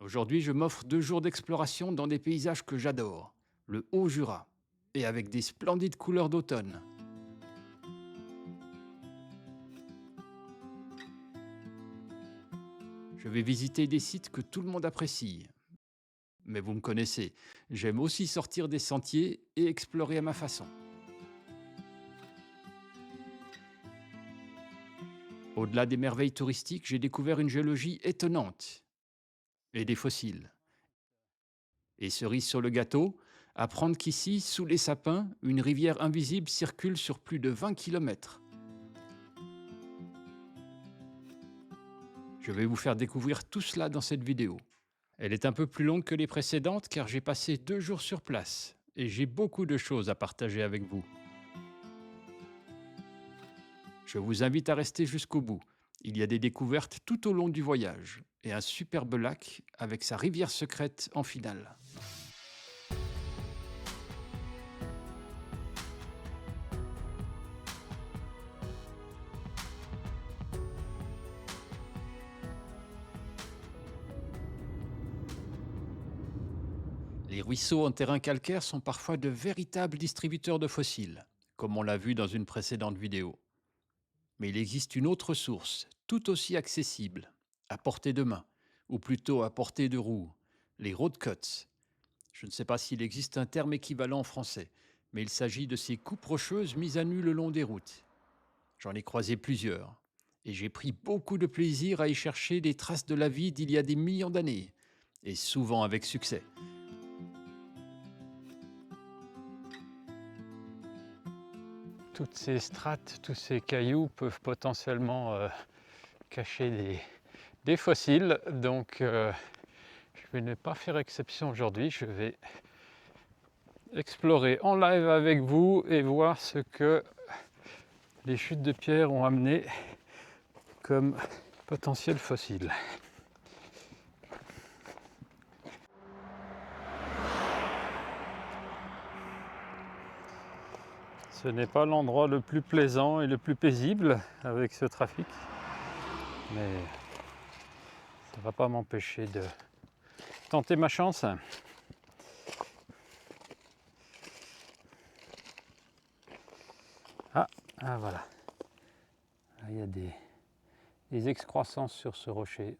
Aujourd'hui, je m'offre 2 jours d'exploration dans des paysages que j'adore, le Haut-Jura, et avec des splendides couleurs d'automne. Je vais visiter des sites que tout le monde apprécie. Mais vous me connaissez, j'aime aussi sortir des sentiers et explorer à ma façon. Au-delà des merveilles touristiques, j'ai découvert une géologie étonnante et des fossiles. Et cerise sur le gâteau, apprendre qu'ici, sous les sapins, une rivière invisible circule sur plus de 20 kilomètres. Je vais vous faire découvrir tout cela dans cette vidéo. Elle est un peu plus longue que les précédentes car j'ai passé 2 jours sur place et j'ai beaucoup de choses à partager avec vous. Je vous invite à rester jusqu'au bout. Il y a des découvertes tout au long du voyage et un superbe lac avec sa rivière secrète en finale. Les ruisseaux en terrain calcaire sont parfois de véritables distributeurs de fossiles, comme on l'a vu dans une précédente vidéo. Mais il existe une autre source, tout aussi accessible, à portée de main, ou plutôt à portée de roue, les road cuts. Je ne sais pas s'il existe un terme équivalent en français, mais il s'agit de ces coupes rocheuses mises à nu le long des routes. J'en ai croisé plusieurs, et j'ai pris beaucoup de plaisir à y chercher des traces de la vie d'il y a des millions d'années, et souvent avec succès. Toutes ces strates, tous ces cailloux peuvent potentiellement cacher des fossiles, donc je vais ne pas faire exception aujourd'hui. Je vais explorer en live avec vous et voir ce que les chutes de pierre ont amené comme potentiel fossile. Ce n'est pas l'endroit le plus plaisant et le plus paisible avec ce trafic, mais ça ne va pas m'empêcher de tenter ma chance. Ah voilà, là, il y a des excroissances sur ce rocher.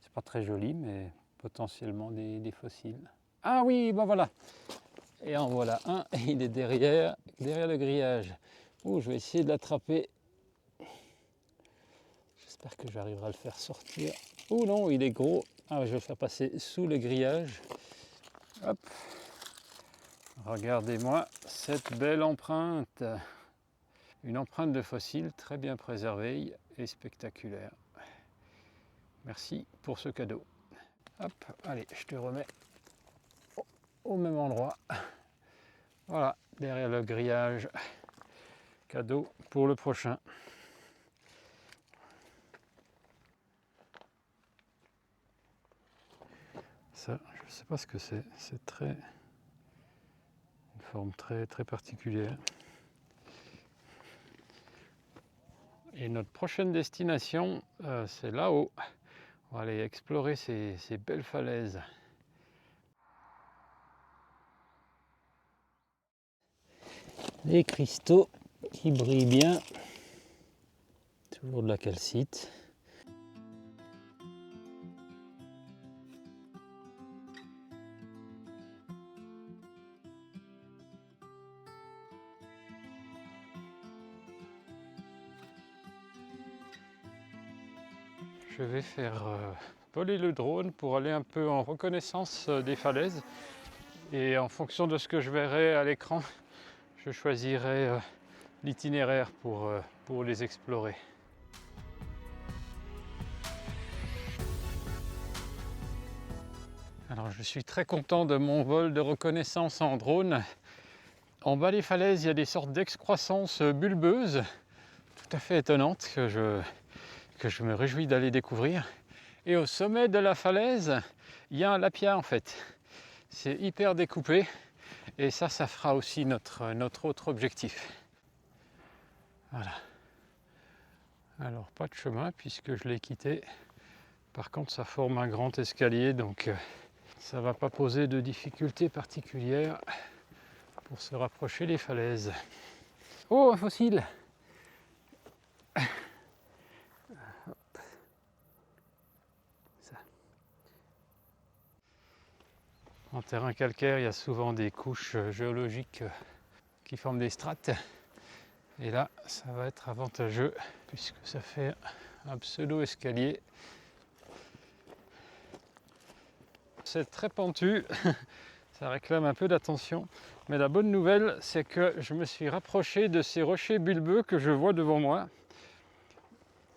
C'est pas très joli, mais potentiellement des fossiles. Ah oui, ben voilà. Et en voilà un, il est derrière le grillage. Oh, je vais essayer de l'attraper. J'espère que j'arriverai à le faire sortir. Oh non, il est gros. Ah, je vais le faire passer sous le grillage. Hop. Regardez-moi cette belle empreinte. Une empreinte de fossile très bien préservée et spectaculaire. Merci pour ce cadeau. Hop, allez, je te remets au même endroit. Voilà, derrière le grillage. Cadeau pour le prochain. Ça, je ne sais pas ce que c'est. C'est une forme très très particulière. Et notre prochaine destination, c'est là-haut. On va aller explorer ces belles falaises. Les cristaux qui brillent bien. Toujours de la calcite. Je vais faire voler le drone pour aller un peu en reconnaissance des falaises. Et en fonction de ce que je verrai à l'écran, je choisirai l'itinéraire pour les explorer. Alors je suis très content de mon vol de reconnaissance en drone. En bas des falaises, il y a des sortes d'excroissances bulbeuses, tout à fait étonnantes, que je me réjouis d'aller découvrir. Et au sommet de la falaise, il y a un lapia en fait. C'est hyper découpé et ça fera aussi notre autre objectif. Voilà. Alors pas de chemin puisque je l'ai quitté Par contre, ça forme un grand escalier, donc ça ne va pas poser de difficultés particulières pour se rapprocher des falaises. Oh, un fossile! Ça. En terrain calcaire, il y a souvent des couches géologiques qui forment des strates. Et là, ça va être avantageux puisque ça fait un pseudo-escalier. C'est très pentu, ça réclame un peu d'attention. Mais la bonne nouvelle, c'est que je me suis rapproché de ces rochers bulbeux que je vois devant moi.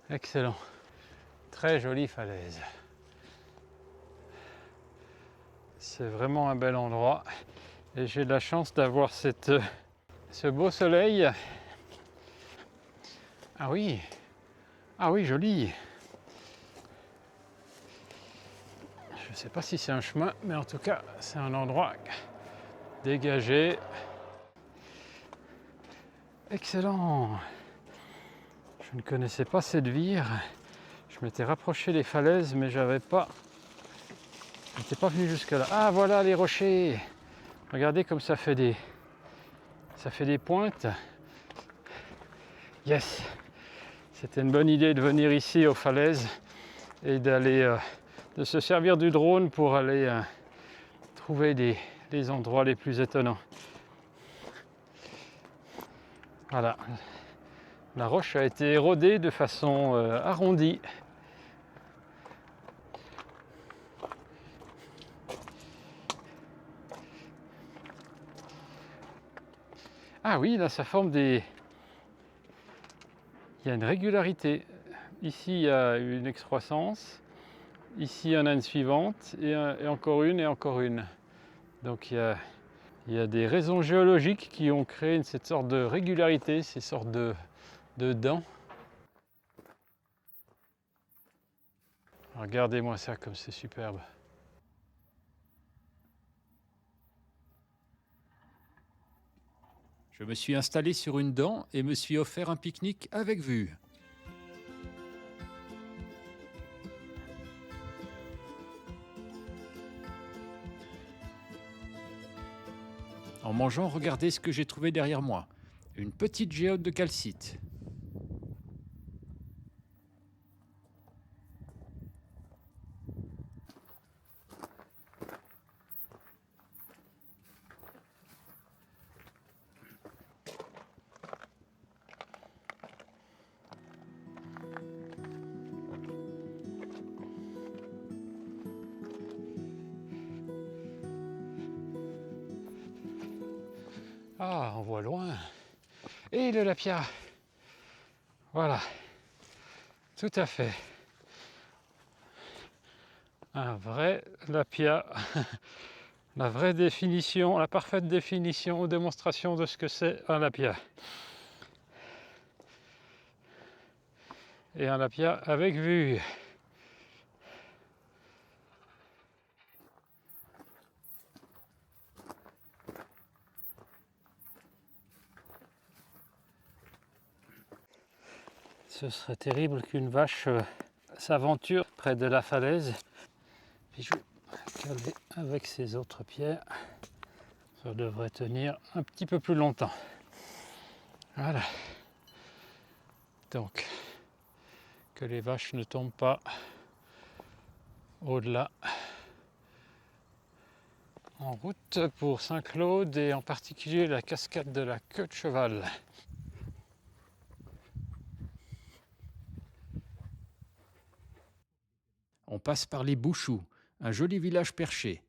Excellent. Très jolie falaise. C'est vraiment un bel endroit. Et j'ai de la chance d'avoir ce beau soleil. Ah oui, joli. Je ne sais pas si c'est un chemin, mais en tout cas, c'est un endroit dégagé. Excellent. Je ne connaissais pas cette vire. Je m'étais rapproché des falaises, mais je n'étais pas venu jusque là. Ah, voilà les rochers. Regardez comme ça fait des pointes. Yes. C'était une bonne idée de venir ici aux falaises et de se servir du drone pour aller trouver les endroits les plus étonnants. Voilà. La roche a été érodée de façon arrondie. Ah oui, là ça forme des... Il y a une régularité. Ici il y a une excroissance. Ici il y en a une suivante et encore une et encore une. Donc il y a des raisons géologiques qui ont créé cette sorte de régularité, ces sortes de dents. Regardez-moi ça comme c'est superbe. Je me suis installé sur une dent et me suis offert un pique-nique avec vue. En mangeant, regardez ce que j'ai trouvé derrière moi. Une petite géode de calcite. Ah, on voit loin. Et le lapia. Voilà. Tout à fait. Un vrai lapia. La vraie définition, la parfaite définition ou démonstration de ce que c'est un lapia. Et un lapia avec vue. Ce serait terrible qu'une vache s'aventure près de la falaise. Puis je vais caler avec ces autres pierres. Ça devrait tenir un petit peu plus longtemps. Voilà. Donc, que les vaches ne tombent pas au-delà. En route pour Saint-Claude et en particulier la cascade de la Queue de Cheval. On passe par les Bouchoux, un joli village perché,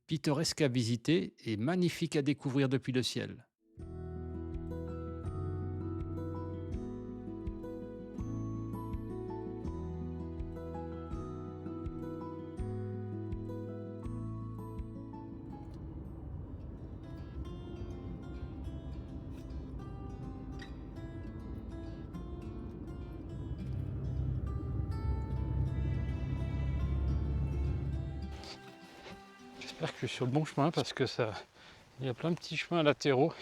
pittoresque à visiter et magnifique à découvrir depuis le ciel. J'espère que je suis sur le bon chemin parce que il y a plein de petits chemins latéraux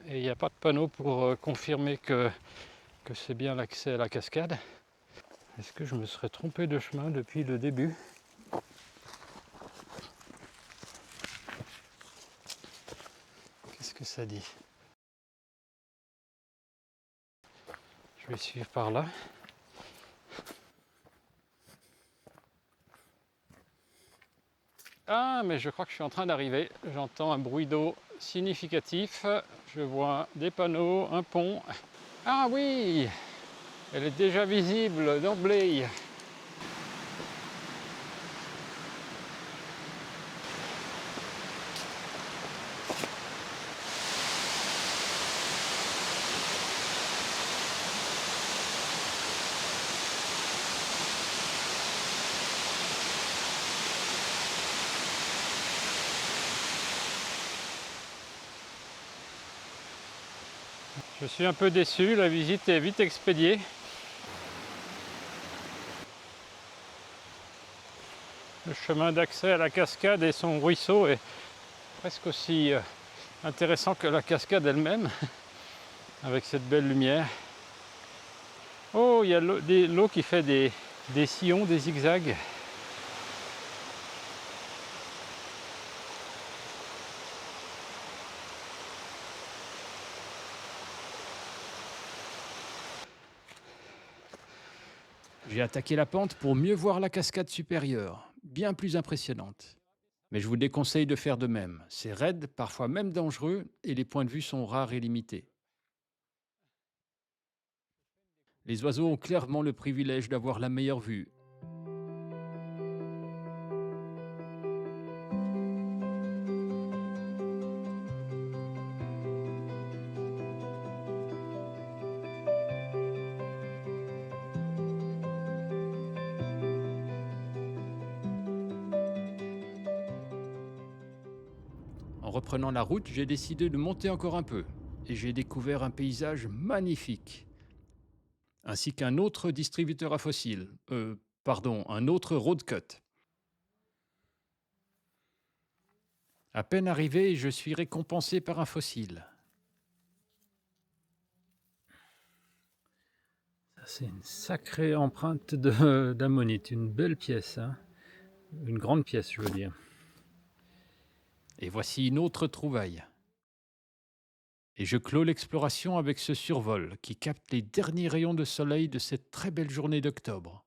et il n'y a pas de panneau pour confirmer que c'est bien l'accès à la cascade. Est-ce que je me serais trompé de chemin depuis le début? Qu'est-ce que ça dit? Je vais suivre par là. Ah, mais je crois que je suis en train d'arriver. J'entends un bruit d'eau significatif. Je vois des panneaux, un pont. Ah oui, elle est déjà visible d'emblée. Je suis un peu déçu, la visite est vite expédiée. Le chemin d'accès à la cascade et son ruisseau est presque aussi intéressant que la cascade elle-même, avec cette belle lumière. Oh, il y a l'eau qui fait des sillons, des zigzags. J'ai attaqué la pente pour mieux voir la cascade supérieure, bien plus impressionnante. Mais je vous déconseille de faire de même. C'est raide, parfois même dangereux, et les points de vue sont rares et limités. Les oiseaux ont clairement le privilège d'avoir la meilleure vue. En reprenant la route, j'ai décidé de monter encore un peu, et j'ai découvert un paysage magnifique, ainsi qu'un autre distributeur à fossiles, un autre road cut. À peine arrivé, je suis récompensé par un fossile. C'est une sacrée empreinte d'ammonite, une belle pièce, hein. Une grande pièce, je veux dire. Et voici une autre trouvaille. Et je clôt l'exploration avec ce survol qui capte les derniers rayons de soleil de cette très belle journée d'octobre.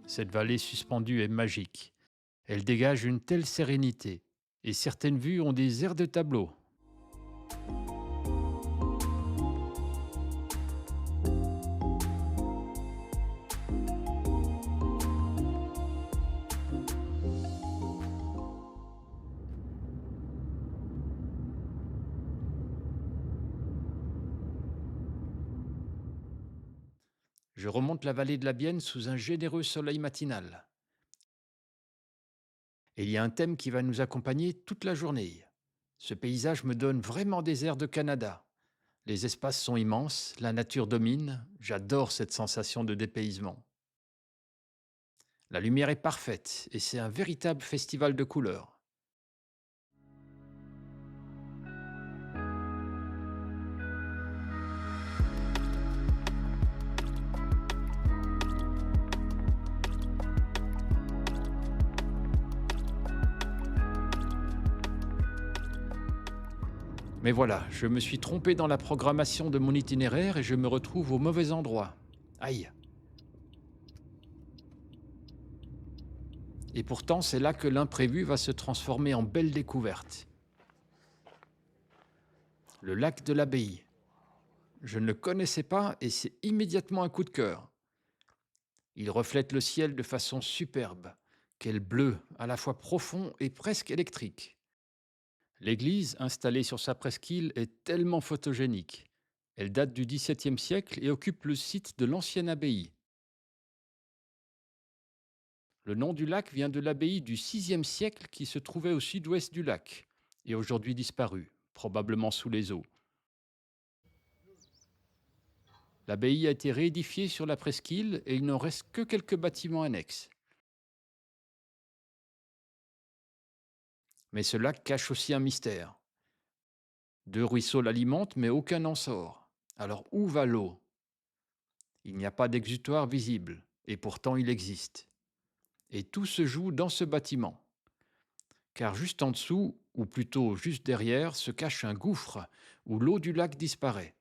Cette vallée suspendue est magique. Elle dégage une telle sérénité. Et certaines vues ont des airs de tableau. Je remonte la vallée de la Bienne sous un généreux soleil matinal. Et il y a un thème qui va nous accompagner toute la journée. Ce paysage me donne vraiment des airs de Canada. Les espaces sont immenses, la nature domine, j'adore cette sensation de dépaysement. La lumière est parfaite et c'est un véritable festival de couleurs. Mais voilà, je me suis trompé dans la programmation de mon itinéraire et je me retrouve au mauvais endroit. Aïe! Et pourtant, c'est là que l'imprévu va se transformer en belle découverte. Le lac de l'Abbaye. Je ne le connaissais pas et c'est immédiatement un coup de cœur. Il reflète le ciel de façon superbe. Quel bleu, à la fois profond et presque électrique. L'église, installée sur sa presqu'île, est tellement photogénique. Elle date du XVIIe siècle et occupe le site de l'ancienne abbaye. Le nom du lac vient de l'abbaye du VIe siècle qui se trouvait au sud-ouest du lac et aujourd'hui disparue, probablement sous les eaux. L'abbaye a été réédifiée sur la presqu'île et il n'en reste que quelques bâtiments annexes. Mais ce lac cache aussi un mystère. Deux ruisseaux l'alimentent, mais aucun n'en sort. Alors où va l'eau? Il n'y a pas d'exutoire visible, et pourtant il existe. Et tout se joue dans ce bâtiment. Car juste en dessous, ou plutôt juste derrière, se cache un gouffre où l'eau du lac disparaît.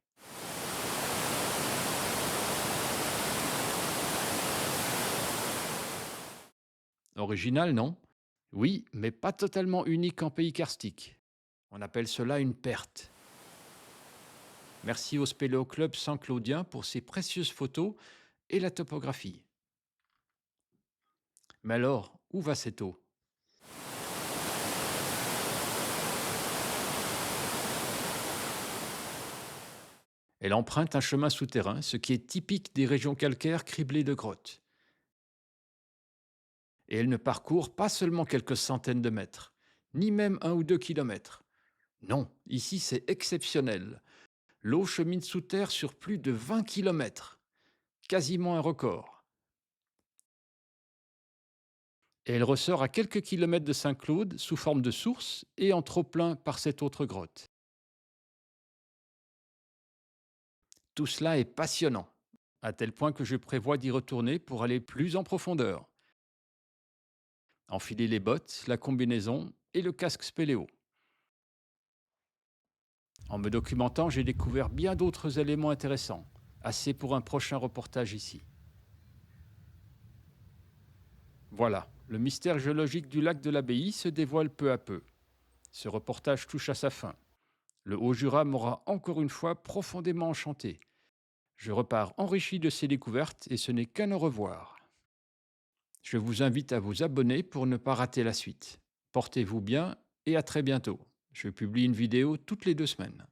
Original, non? Oui, mais pas totalement unique en pays karstique. On appelle cela une perte. Merci au Spéléo Club Saint-Claudien pour ses précieuses photos et la topographie. Mais alors, où va cette eau? Elle emprunte un chemin souterrain, ce qui est typique des régions calcaires criblées de grottes. Et elle ne parcourt pas seulement quelques centaines de mètres, ni même 1 ou 2 kilomètres. Non, ici c'est exceptionnel. L'eau chemine sous terre sur plus de 20 kilomètres, quasiment un record. Et elle ressort à quelques kilomètres de Saint-Claude sous forme de source et en trop-plein par cette autre grotte. Tout cela est passionnant, à tel point que je prévois d'y retourner pour aller plus en profondeur. Enfiler les bottes, la combinaison et le casque spéléo. En me documentant, j'ai découvert bien d'autres éléments intéressants, assez pour un prochain reportage ici. Voilà, le mystère géologique du lac de l'Abbaye se dévoile peu à peu. Ce reportage touche à sa fin. Le Haut-Jura m'aura encore une fois profondément enchanté. Je repars enrichi de ces découvertes et ce n'est qu'un au revoir. Je vous invite à vous abonner pour ne pas rater la suite. Portez-vous bien et à très bientôt. Je publie une vidéo toutes les 2 semaines.